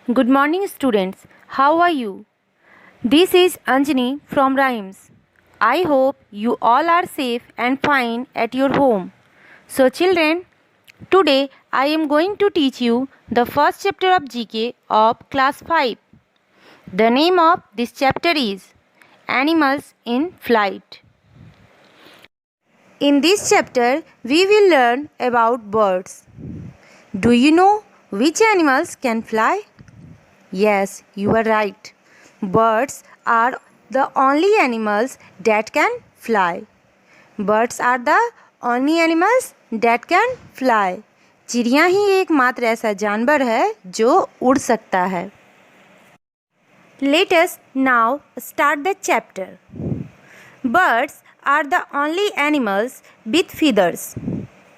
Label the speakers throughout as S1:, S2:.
S1: Good morning, students. How are you? This is Anjani from Rhymes. I hope you all are safe and fine at your home. So, children, today I am going to teach you the first chapter of GK of class 5. The name of this chapter is Animals in Flight. In this chapter, we will learn about birds. Do you know which animals can fly? Yes, you are right. Birds are the only animals that can fly. Birds are the only animals that can fly. चिड़िया ही एकमात्र ऐसा जानवर है जो उड़ सकता है. Let us now start the chapter. Birds are the only animals with feathers.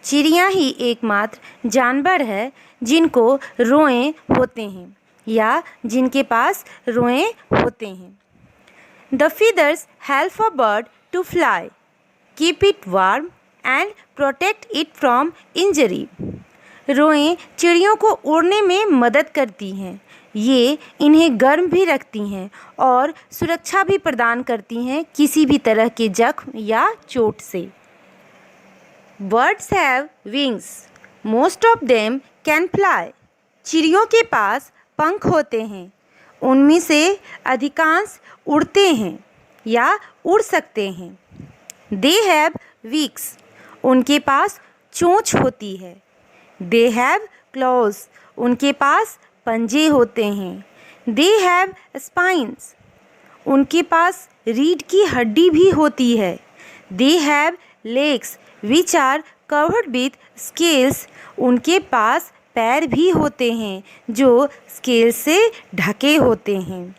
S1: चिड़िया ही एकमात्र जानवर है जिनको रोएं होते हैं या जिनके पास रोएं होते हैं. The feathers help a bird to fly, keep it warm and protect it from injury. रोएं चिड़ियों को उड़ने में मदद करती हैं. ये इन्हें गर्म भी रखती हैं और सुरक्षा भी प्रदान करती हैं किसी भी तरह के जख्म या चोट से. Birds have wings. Most of them can fly. चिड़ियों के पास पंख होते हैं. उनमें से अधिकांश उड़ते हैं या उड़ सकते हैं. They have beaks. उनके पास चोंच होती है. They have claws. उनके पास पंजे होते हैं. They have spines. उनके पास रीढ़ की हड्डी भी होती है. They have legs which are covered with scales. उनके पास पैर भी होते हैं जो स्केल से ढके होते हैं.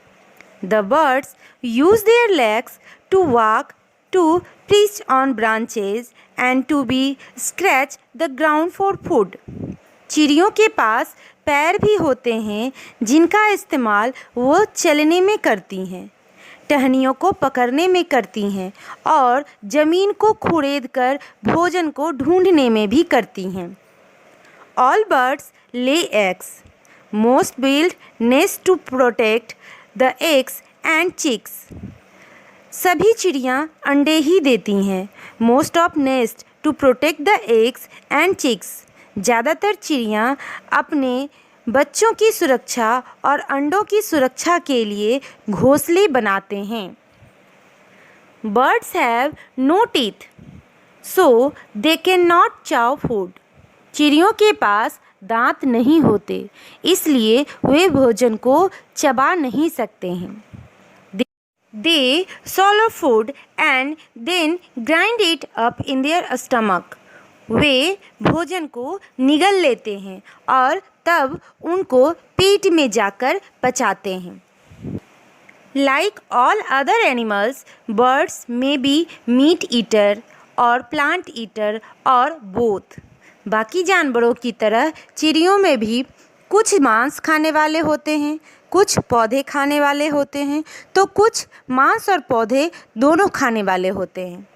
S1: The birds use their legs to walk, to perch on branches and to be scratch the ground for food. चिड़ियों के पास पैर भी होते हैं जिनका इस्तेमाल वो चलने में करती हैं, टहनियों को पकड़ने में करती हैं और ज़मीन को खुरेद कर भोजन को ढूंढने में भी करती हैं. All birds lay eggs. Most build nests to protect the eggs and chicks. सभी चिड़ियाँ अंडे ही देती हैं. Most of nest to protect the eggs and chicks. ज़्यादातर चिड़ियाँ अपने बच्चों की सुरक्षा और अंडों की सुरक्षा के लिए घोंसले बनाते हैं. Birds have no teeth, so they cannot chew food. चिड़ियों के पास दांत नहीं होते, इसलिए वे भोजन को चबा नहीं सकते हैं. They swallow food and then grind it up in their stomach. वे भोजन को निगल लेते हैं और तब उनको पेट में जाकर पचाते हैं. Like all other animals, birds may be meat eater or plant eater or both. बाकी जानवरों की तरह चिड़ियों में भी कुछ मांस खाने वाले होते हैं, कुछ पौधे खाने वाले होते हैं, तो कुछ मांस और पौधे दोनों खाने वाले होते हैं.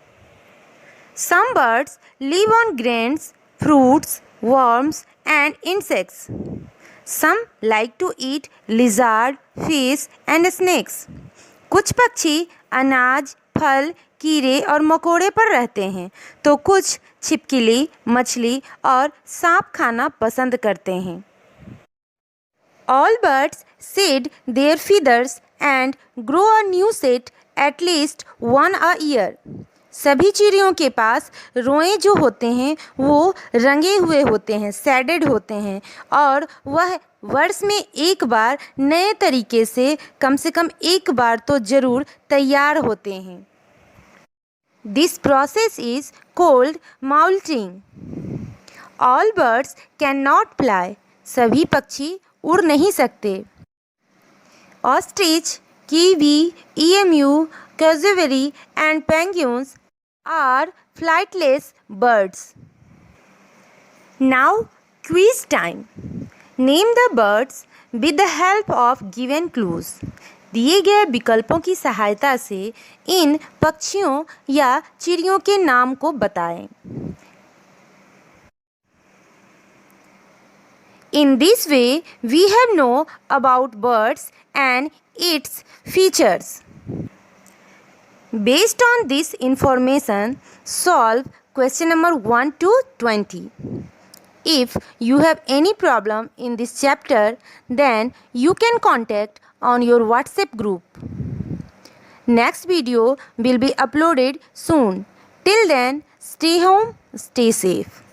S1: Some birds live on grains, fruits, worms and insects. Some like to eat lizard, fish and snakes. कुछ पक्षी अनाज, फल, कीड़े और मकोड़े पर रहते हैं, तो कुछ छिपकली, मछली और सांप खाना पसंद करते हैं. All birds shed their feathers and grow a new set at least one a year. सभी चिड़ियों के पास रोएं जो होते हैं वो रंगे हुए होते हैं, सैडेड होते हैं और वह वर्ष में एक बार नए तरीके से कम एक बार तो ज़रूर तैयार होते हैं. This process is called molting. All birds cannot fly. सभी पक्षी उड़ नहीं सकते. Ostrich, kiwi, emu, cassowary and penguins are flightless birds. Now quiz time. Name the birds with the help of given clues. दिए गए विकल्पों की सहायता से इन पक्षियों या चिड़ियों के नाम को बताएं. In this way, we have know about birds and its features. Based on this information, solve question number 1 to 20. If you have any problem in this chapter, then you can contact on your WhatsApp group. Next video will be uploaded soon. Till then, stay home, stay safe.